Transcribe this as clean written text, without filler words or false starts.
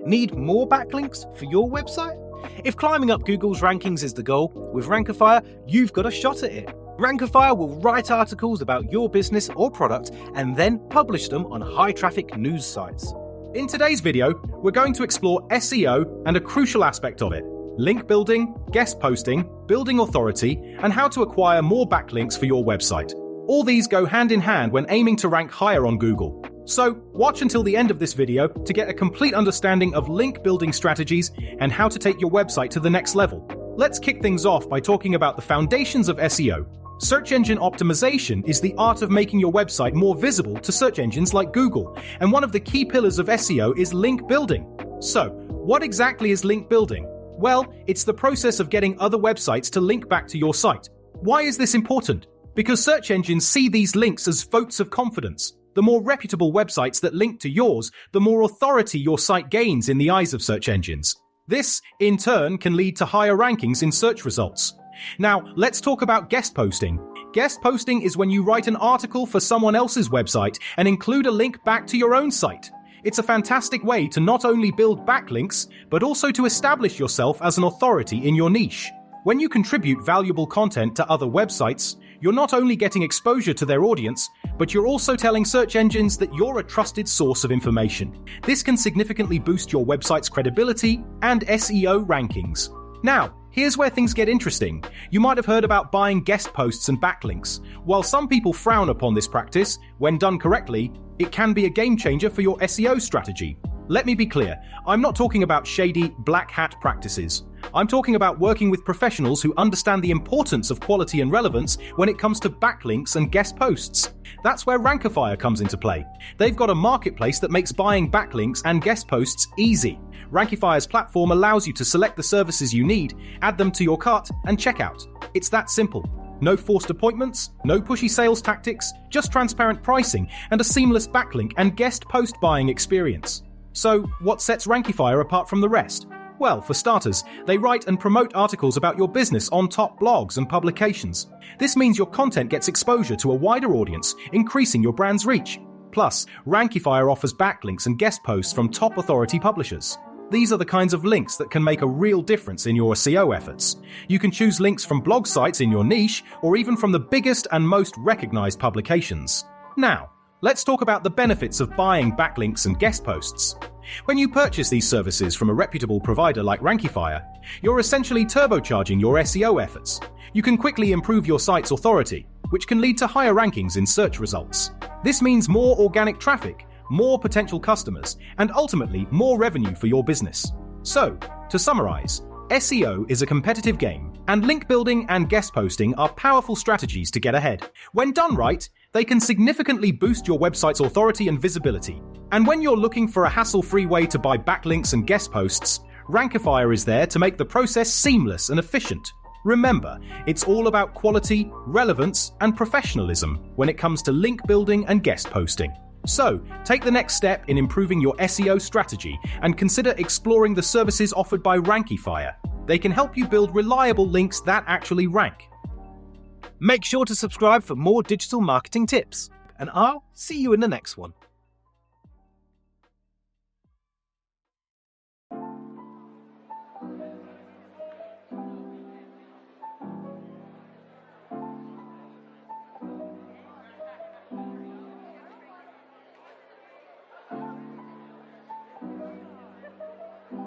Need more backlinks for your website? If climbing up Google's rankings is the goal, with Rankifier, you've got a shot at it. Rankifier will write articles about your business or product and then publish them on high-traffic news sites. In today's video, we're going to explore SEO and a crucial aspect of it: link building, guest posting, building authority, and how to acquire more backlinks for your website. All these go hand in hand when aiming to rank higher on Google. So watch until the end of this video to get a complete understanding of link building strategies and how to take your website to the next level. Let's kick things off by talking about the foundations of SEO. Search engine optimization is the art of making your website more visible to search engines like Google, and one of the key pillars of SEO is link building. So, what exactly is link building? Well, it's the process of getting other websites to link back to your site. Why is this important? Because search engines see these links as votes of confidence. The more reputable websites that link to yours, the more authority your site gains in the eyes of search engines. This, in turn, can lead to higher rankings in search results. Now, let's talk about guest posting. Guest posting is when you write an article for someone else's website and include a link back to your own site. It's a fantastic way to not only build backlinks, but also to establish yourself as an authority in your niche. When you contribute valuable content to other websites, you're not only getting exposure to their audience, but you're also telling search engines that you're a trusted source of information. This can significantly boost your website's credibility and SEO rankings. Now, here's where things get interesting. You might have heard about buying guest posts and backlinks. While some people frown upon this practice, when done correctly, it can be a game changer for your SEO strategy. Let me be clear, I'm not talking about shady black hat practices. I'm talking about working with professionals who understand the importance of quality and relevance when it comes to backlinks and guest posts. That's where Rankifier comes into play. They've got a marketplace that makes buying backlinks and guest posts easy. Rankifier's platform allows you to select the services you need, add them to your cart, and check out. It's that simple. No forced appointments, no pushy sales tactics, just transparent pricing and a seamless backlink and guest post buying experience. So, what sets Rankifier apart from the rest? Well, for starters, they write and promote articles about your business on top blogs and publications. This means your content gets exposure to a wider audience, increasing your brand's reach. Plus, Rankifier offers backlinks and guest posts from top authority publishers. These are the kinds of links that can make a real difference in your SEO efforts. You can choose links from blog sites in your niche, or even from the biggest and most recognized publications. Now, let's talk about the benefits of buying backlinks and guest posts. When you purchase these services from a reputable provider like Rankifier, you're essentially turbocharging your SEO efforts. You can quickly improve your site's authority, which can lead to higher rankings in search results. This means more organic traffic, more potential customers, and ultimately more revenue for your business. So, to summarize, SEO is a competitive game, and link building and guest posting are powerful strategies to get ahead. When done right, they can significantly boost your website's authority and visibility. And when you're looking for a hassle-free way to buy backlinks and guest posts, Rankifier is there to make the process seamless and efficient. Remember, it's all about quality, relevance, and professionalism when it comes to link building and guest posting. So, take the next step in improving your SEO strategy and consider exploring the services offered by Rankifier. They can help you build reliable links that actually rank. Make sure to subscribe for more digital marketing tips, and I'll see you in the next one.